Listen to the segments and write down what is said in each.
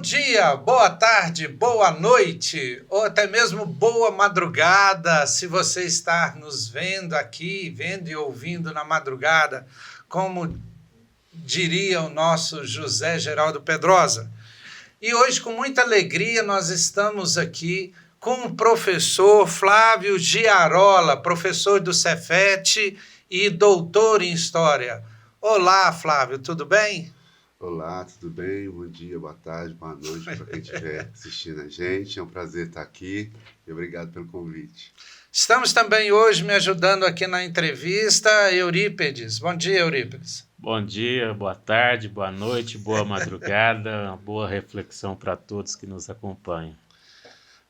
dia, boa tarde, boa noite, ou até mesmo boa madrugada, se você está nos vendo aqui, vendo e ouvindo na madrugada, como diria o nosso José Geraldo Pedrosa. E hoje, com muita alegria, nós estamos aqui com o professor Flávio Giarola, professor do Cefet e doutor em História. Olá, Flávio, tudo bem? Olá, tudo bem? Bom dia, boa tarde, boa noite para quem estiver assistindo a gente. É um prazer estar aqui e obrigado pelo convite. Estamos também hoje me ajudando aqui na entrevista, Eurípedes. Bom dia, Eurípedes. Bom dia, boa tarde, boa noite, boa madrugada, uma boa reflexão para todos que nos acompanham.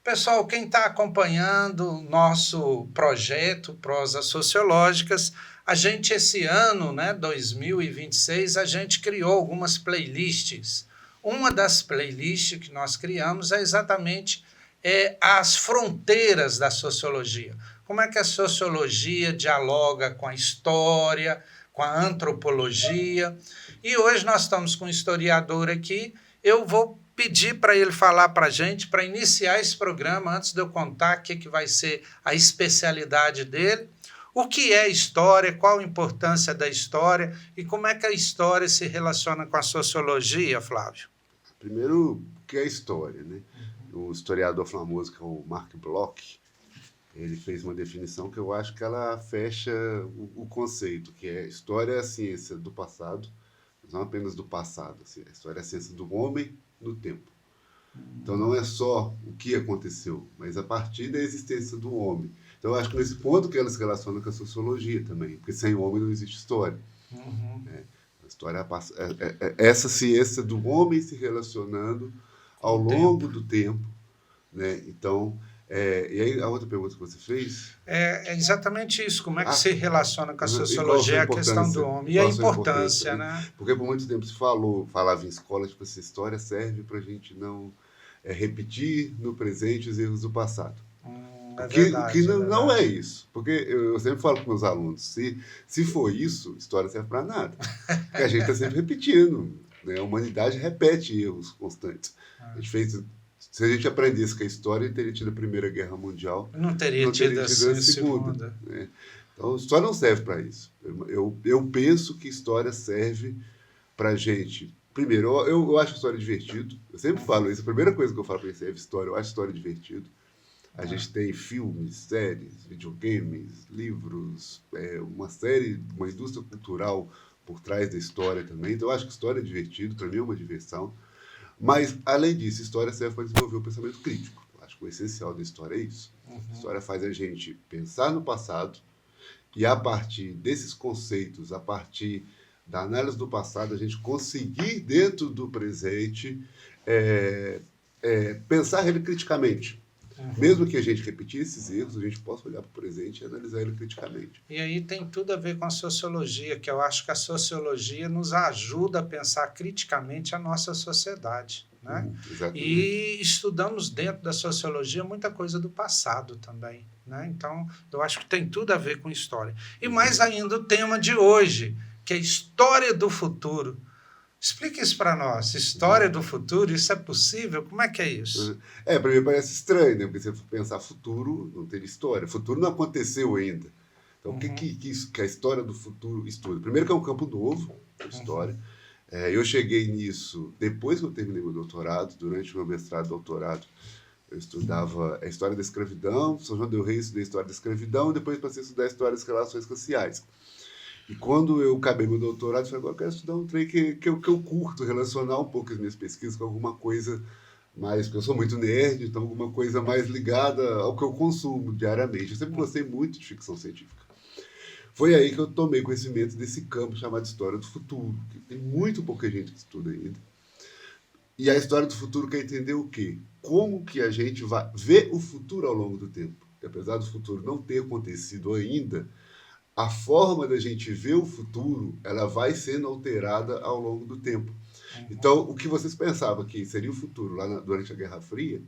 Pessoal, quem está acompanhando o nosso projeto Prosas Sociológicas, a gente esse ano, 2026, a gente criou algumas playlists. Uma das playlists que nós criamos é exatamente as fronteiras da sociologia. Como é que a sociologia dialoga com a história, com a antropologia. E hoje nós estamos com um historiador aqui. Eu vou pedir para ele falar para a gente, para iniciar esse programa, antes de eu contar o que vai ser a especialidade dele, o que é história, qual a importância da história e como é que a história se relaciona com a sociologia, Flávio? Primeiro, o que é história, né? O historiador famoso, que é o Mark Bloch, ele fez uma definição que eu acho que ela fecha o conceito, que é história é a ciência do passado, mas não apenas do passado. Assim, a história é a ciência do homem no tempo. Então não é só o que aconteceu, mas a partir da existência do homem. Então eu acho que nesse ponto que ela se relaciona com a sociologia também, porque sem homem não existe história. Né? A história é essa ciência do homem se relacionando ao longo do tempo. Né? Então, e aí a outra pergunta que você fez? É exatamente isso, como é que se relaciona com a sociologia a questão do homem e a importância, né? Porque por muito tempo se falava em escola, tipo, essa história serve para a gente não repetir no presente os erros do passado. Verdade, que não é isso. Porque eu sempre falo com meus alunos, se for isso, história serve para nada. Porque a gente está sempre repetindo. Né? A humanidade repete erros constantes. A gente fez... Se a gente aprendesse com a história, teria tido a Primeira Guerra Mundial. Não teria tido a Segunda. Né? Então, história não serve para isso. Eu penso que história serve para a gente... Primeiro, eu acho história divertido. Eu sempre falo isso. A primeira coisa que eu falo para você é história. Eu acho história divertido. A gente tem filmes, séries, videogames, livros, uma indústria cultural por trás da história também. Então, eu acho que história é divertido. Para mim é uma diversão. Mas, além disso, história serve para desenvolver o pensamento crítico. Eu acho que o essencial da história é isso. A história faz a gente pensar no passado e, a partir desses conceitos, a partir da análise do passado, a gente conseguir, dentro do presente, pensar ele criticamente. Mesmo que a gente repetir esses erros, a gente possa olhar para o presente e analisar ele criticamente. E aí tem tudo a ver com a sociologia, que eu acho que a sociologia nos ajuda a pensar criticamente a nossa sociedade. Né? E estudamos dentro da sociologia muita coisa do passado também. Né? Então, eu acho que tem tudo a ver com história. E mais ainda o tema de hoje, que é história do futuro. Explique isso para nós. História do futuro, isso é possível? Como é que é isso? Para mim parece estranho, né? Porque se você pensar futuro, não teria história. Futuro não aconteceu ainda. Então, o que a história do futuro estuda? Primeiro que é um campo novo, a história. Eu cheguei nisso depois que eu terminei meu doutorado, durante o meu mestrado e doutorado. Eu estudava a história da escravidão, São João del Rei estudei a história da escravidão, e depois passei a estudar a história das relações raciais. E quando eu acabei meu doutorado, eu falei, agora eu quero estudar um trem que eu curto, relacionar um pouco as minhas pesquisas com alguma coisa mais, porque eu sou muito nerd, então alguma coisa mais ligada ao que eu consumo diariamente. Eu sempre gostei muito de ficção científica. Foi aí que eu tomei conhecimento desse campo chamado História do Futuro, que tem muito pouca gente que estuda ainda. E a História do Futuro quer entender o quê? Como que a gente vai ver o futuro ao longo do tempo. E apesar do futuro não ter acontecido ainda, a forma da gente ver o futuro, ela vai sendo alterada ao longo do tempo. Então, o que vocês pensavam que seria o futuro lá durante a Guerra Fria,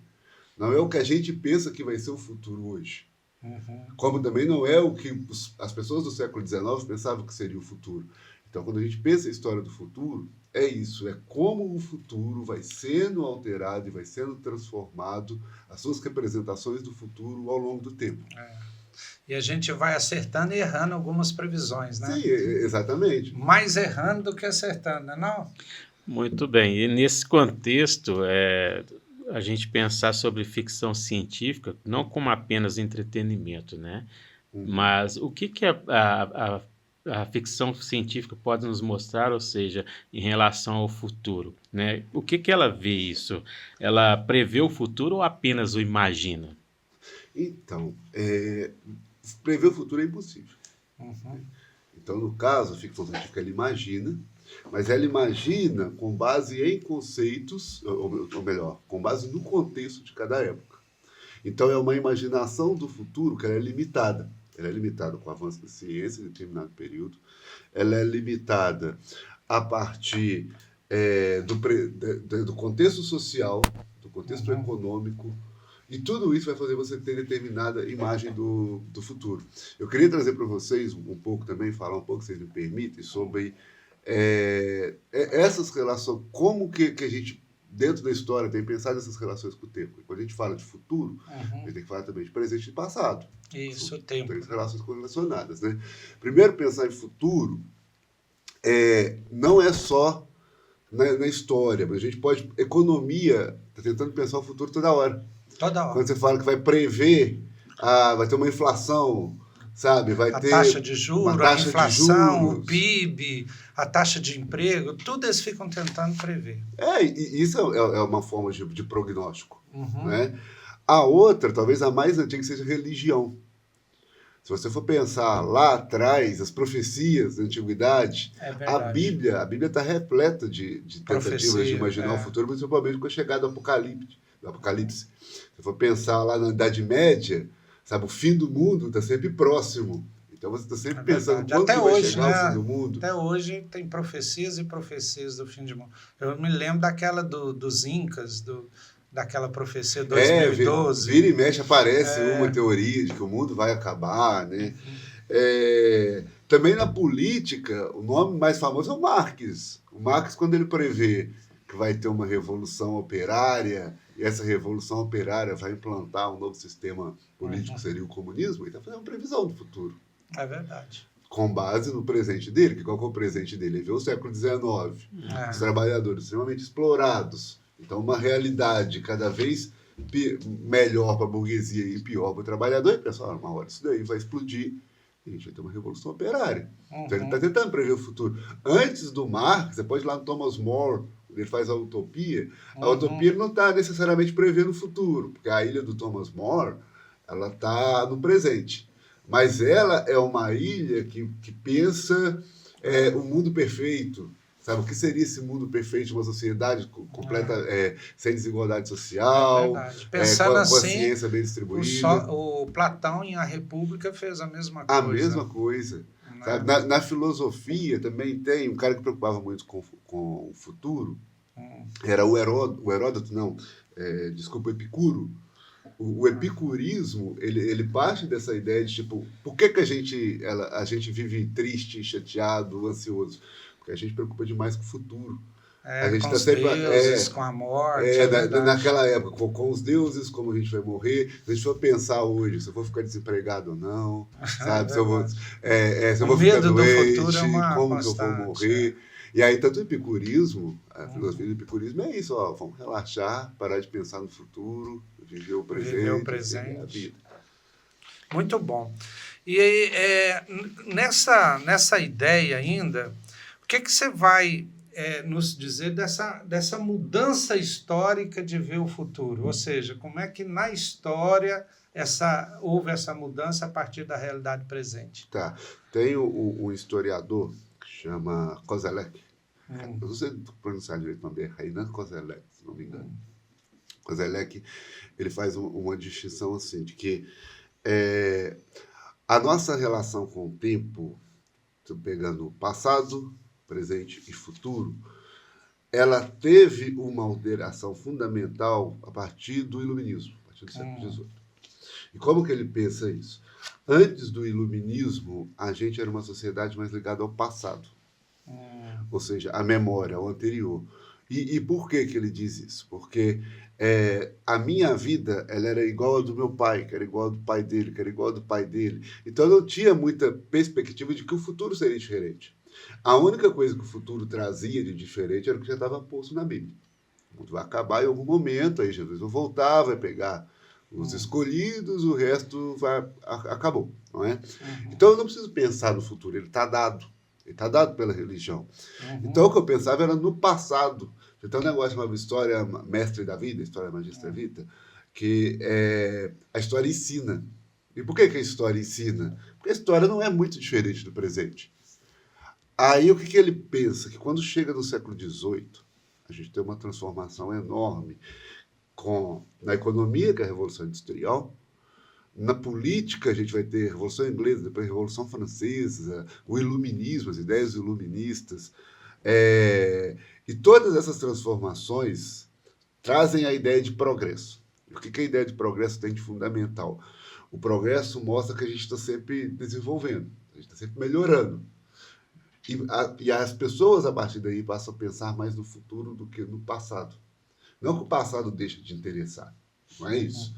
não é o que a gente pensa que vai ser o futuro hoje. Como também não é o que as pessoas do século XIX pensavam que seria o futuro. Então, quando a gente pensa em história do futuro, é isso, é como o futuro vai sendo alterado e vai sendo transformado, as suas representações do futuro ao longo do tempo. E a gente vai acertando e errando algumas previsões, né? Sim, exatamente. Mais errando do que acertando, não é não? Muito bem. E nesse contexto, a gente pensar sobre ficção científica não como apenas entretenimento, né? Mas o que a ficção científica pode nos mostrar, ou seja, em relação ao futuro, né? O que ela vê isso? Ela prevê o futuro ou apenas o imagina? Então, prever o futuro é impossível. Então, no caso, a ficção científica ela imagina, mas ela imagina com base em conceitos, ou melhor, com base no contexto de cada época. Então, é uma imaginação do futuro que ela é limitada. Ela é limitada com o avanço da ciência em determinado período. Ela é limitada a partir do contexto social, do contexto econômico, e tudo isso vai fazer você ter determinada imagem do futuro. Eu queria trazer para vocês um pouco também, falar um pouco, se vocês me permitem, sobre essas relações, como que a gente, dentro da história, tem pensado essas relações com o tempo. E quando a gente fala de futuro, a gente tem que falar também de presente e passado. Isso, São tempo. três relações correlacionadas, né? Primeiro, pensar em futuro não é só na história, mas a gente pode... Economia está tentando pensar o futuro toda hora. Toda hora. Quando você fala que vai prever, vai ter uma inflação, sabe? Vai ter taxa de juros, uma taxa a inflação, de juros. o PIB, a taxa de emprego, tudo eles ficam tentando prever. E isso é uma forma de prognóstico, né? A outra, talvez a mais antiga, seja religião. Se você for pensar lá atrás, as profecias da antiguidade, a Bíblia está repleta de tentativas de imaginar o futuro, principalmente com a chegada do Apocalipse. Se for pensar lá na Idade Média, sabe, o fim do mundo está sempre próximo. Então você está sempre pensando quando até que vai hoje, chegar né? o fim do mundo. Até hoje tem profecias e profecias do fim do mundo. Eu me lembro daquela dos Incas, daquela profecia 2012. Vira e mexe aparece uma teoria de que o mundo vai acabar, né? Também na política, o nome mais famoso é o Marx. O Marx, quando ele prevê que vai ter uma revolução operária, e essa revolução operária vai implantar um novo sistema político, que seria o comunismo, ele está fazendo uma previsão do futuro. É verdade. Com base no presente dele, que qual que é o presente dele? Ele vê o século XIX, os trabalhadores extremamente explorados. Então, uma realidade cada vez melhor para a burguesia e pior para o trabalhador. E pessoal, uma hora isso daí vai explodir e a gente vai ter uma revolução operária. Então, ele está tentando prever o futuro. Antes do Marx, você pode ir lá no Thomas More, ele faz a utopia. A utopia não está necessariamente prevendo o futuro, porque a ilha do Thomas More ela está no presente. Mas ela é uma ilha que pensa o mundo perfeito. Sabe, o que seria esse mundo perfeito de uma sociedade completa, sem desigualdade social, Pensando com a assim, ciência bem distribuída? O Platão em A República fez a mesma coisa. A mesma coisa. Sabe? Na filosofia também tem um cara que preocupava muito com o futuro, era o Heródoto, não, desculpa, o Epicuro. O epicurismo, ele parte dessa ideia de, tipo, por que a gente vive triste, chateado, ansioso? Porque a gente preocupa demais com o futuro. A gente com os deuses, com a morte. Naquela época, com os deuses, como a gente vai morrer. Se a gente for pensar hoje, se eu vou ficar desempregado ou não, sabe? Se eu vou ficar doente, como que eu vou morrer. E aí, tanto o epicurismo, a filosofia do epicurismo é isso, vamos relaxar, parar de pensar no futuro, viver o presente. A vida. Muito bom. E aí, nessa ideia ainda, o que você vai nos dizer dessa mudança histórica de ver o futuro? Ou seja, como é que na história houve essa mudança a partir da realidade presente? Tá. Tem um historiador que chama Koselleck. Eu não sei pronunciar direito o nome dele, Rainan Koselleck, se não me engano. Koselleck, ele faz uma distinção assim, de que a nossa relação com o tempo, pegando passado, presente e futuro, ela teve uma alteração fundamental a partir do Iluminismo, a partir do século XVIII. E como que ele pensa isso? Antes do Iluminismo, a gente era uma sociedade mais ligada ao passado. Ou seja, a memória, o anterior. E por que ele diz isso? Porque a minha vida ela era igual a do meu pai, que era igual ao do pai dele, que era igual ao do pai dele. Então eu não tinha muita perspectiva de que o futuro seria diferente. A única coisa que o futuro trazia de diferente era o que já estava posto na Bíblia. O mundo vai acabar em algum momento, aí Jesus vai voltar, vai pegar os escolhidos, o resto acabou, não é? Então eu não preciso pensar no futuro, ele está dado. Ele está dado pela religião. Então o que eu pensava era no passado. Tem um negócio chamado História Mestre da Vida, História Magistra Vita, que a história ensina. E por que a história ensina? Porque a história não é muito diferente do presente. Aí o que ele pensa? Que quando chega no século XVIII, a gente tem uma transformação enorme na economia, que é a Revolução Industrial. Na política, a gente vai ter a Revolução Inglesa, depois a Revolução Francesa, o Iluminismo, as ideias iluministas. E todas essas transformações trazem a ideia de progresso. O que a ideia de progresso tem de fundamental? O progresso mostra que a gente está sempre desenvolvendo, a gente está sempre melhorando. E as pessoas, a partir daí, passam a pensar mais no futuro do que no passado. Não que o passado deixe de interessar, não é isso.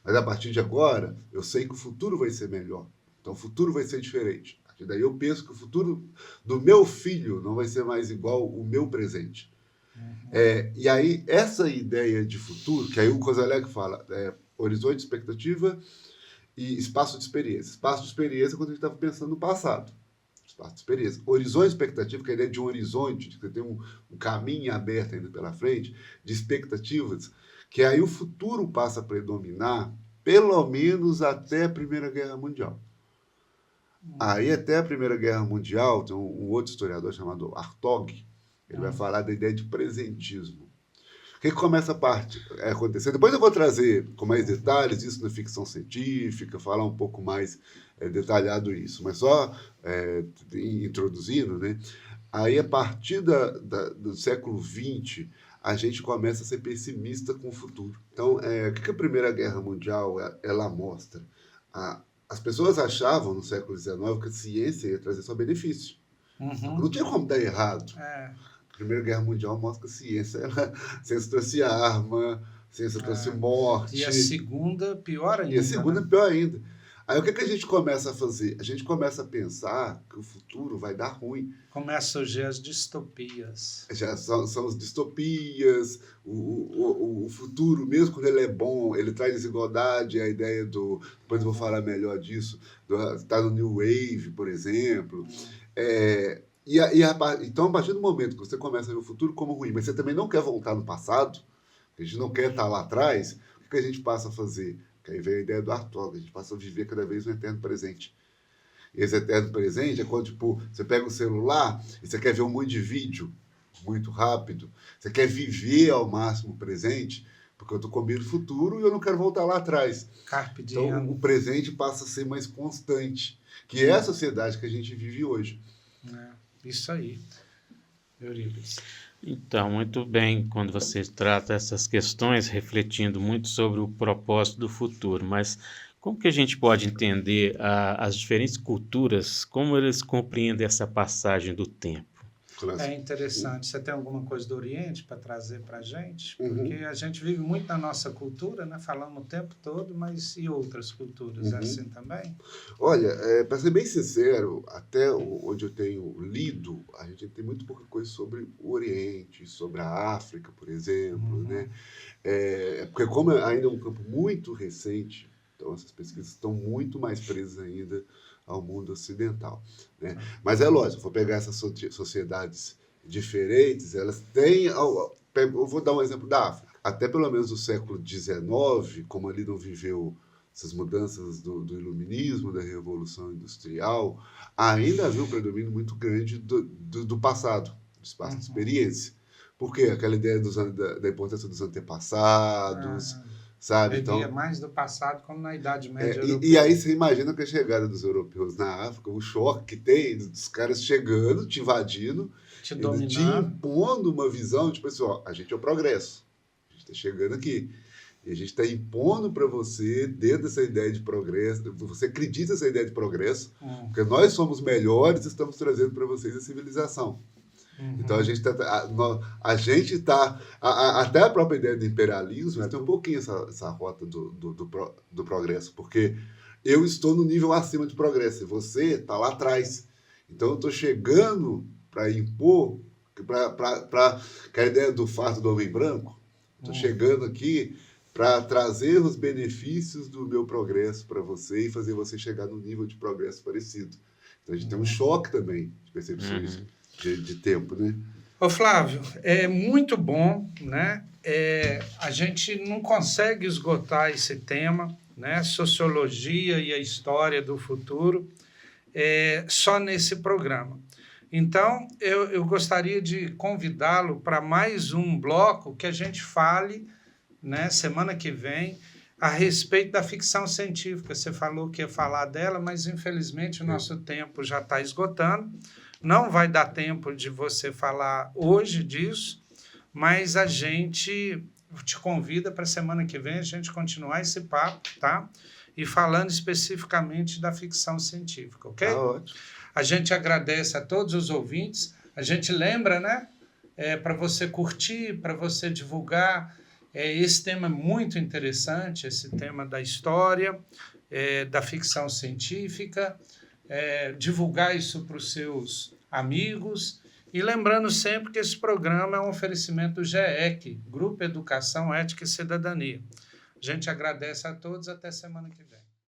Mas a partir de agora, eu sei que o futuro vai ser melhor. Então, o futuro vai ser diferente. A partir daí, eu penso que o futuro do meu filho não vai ser mais igual o meu presente. E aí, essa ideia de futuro, que aí o Kozelek fala, horizonte de expectativa e espaço de experiência. Espaço de experiência é quando a gente estava pensando no passado. Espaço de experiência. Horizonte de expectativa, que é a ideia de um horizonte, de que você tem um caminho aberto ainda pela frente, de expectativas, que aí o futuro passa a predominar, pelo menos até a Primeira Guerra Mundial. Aí, até a Primeira Guerra Mundial, tem um outro historiador chamado Hartog, ele vai falar da ideia de presentismo. O que começa a acontecer? Depois eu vou trazer com mais detalhes isso na ficção científica, falar um pouco mais detalhado isso, mas só introduzindo, né? Aí, a partir do século XX, a gente começa a ser pessimista com o futuro. Então, o que a Primeira Guerra Mundial ela mostra? As pessoas achavam, no século XIX, que a ciência ia trazer só benefício. Não tinha como dar errado. A Primeira Guerra Mundial mostra que a ciência trouxe arma, a ciência trouxe morte. E a segunda, pior ainda. E a segunda, pior ainda. Aí o que a gente começa a fazer? A gente começa a pensar que o futuro vai dar ruim. Começa a surgir as distopias. Já são as distopias, o futuro, mesmo quando ele é bom, ele traz desigualdade, a ideia depois eu vou falar melhor disso, está no New Wave, por exemplo. Então, a partir do momento que você começa a ver o futuro como ruim, mas você também não quer voltar no passado, a gente não quer estar lá atrás, o que a gente passa a fazer? Que aí vem a ideia do Hartog, a gente passa a viver cada vez um eterno presente. E esse eterno presente é quando, tipo, você pega o celular e você quer ver um monte de vídeo muito rápido, você quer viver ao máximo o presente, porque eu estou com medo do futuro e eu não quero voltar lá atrás. Carpe diem. Então, o presente passa a ser mais constante, que é a sociedade que a gente vive hoje. Isso aí, Eurípides. Então, muito bem, quando você trata essas questões, refletindo muito sobre o propósito do futuro, mas como que a gente pode entender as diferentes culturas, como eles compreendem essa passagem do tempo? É interessante. Você tem alguma coisa do Oriente para trazer para a gente? Porque a gente vive muito na nossa cultura, né? Falamos o tempo todo, mas e outras culturas? É assim também? Olha, para ser bem sincero, até onde eu tenho lido, a gente tem muito pouca coisa sobre o Oriente, sobre a África, por exemplo, né? Porque como ainda é um campo muito recente, então essas pesquisas estão muito mais presas ainda ao mundo ocidental, né? Mas é lógico, se for pegar essas sociedades diferentes, elas têm... Eu vou dar um exemplo da África. Até pelo menos no século XIX, como ali não viveu essas mudanças do iluminismo, da Revolução Industrial, ainda havia um predomínio muito grande do passado, do espaço de experiência. Por quê? Aquela ideia da importância dos antepassados... Sabe? Então, mais do passado como na Idade Média europeia. E aí você imagina que a chegada dos europeus na África, o choque que tem dos caras chegando, te invadindo, te impondo uma visão, tipo assim, ó, a gente é o progresso, a gente está chegando aqui. E a gente está impondo para você, dentro dessa ideia de progresso, você acredita nessa ideia de progresso, porque nós somos melhores e estamos trazendo para vocês a civilização. Então a gente está, até a própria ideia do imperialismo, tem um pouquinho essa rota do progresso, porque eu estou no nível acima de progresso e você está lá atrás. Então eu estou chegando para impor, para a ideia do fardo do homem branco, estou chegando aqui para trazer os benefícios do meu progresso para você e fazer você chegar num nível de progresso parecido. Então a gente tem um choque também de percepções de tempo, né? Ô Flávio, é muito bom, né? A gente não consegue esgotar esse tema, né? Sociologia e a história do futuro, só nesse programa. Então, eu gostaria de convidá-lo para mais um bloco que a gente fale, né, semana que vem, a respeito da ficção científica. Você falou que ia falar dela, mas infelizmente o nosso tempo já está esgotando. Não vai dar tempo de você falar hoje disso, mas a gente te convida para a semana que vem a gente continuar esse papo, tá? E falando especificamente da ficção científica, ok? Tá ótimo. A gente agradece a todos os ouvintes. A gente lembra, né? Para você curtir, para você divulgar. Esse tema é muito interessante, esse tema da história, da ficção científica, divulgar isso para os seus amigos. E lembrando sempre que esse programa é um oferecimento do GEC, Grupo Educação, Ética e Cidadania. A gente agradece a todos, até semana que vem.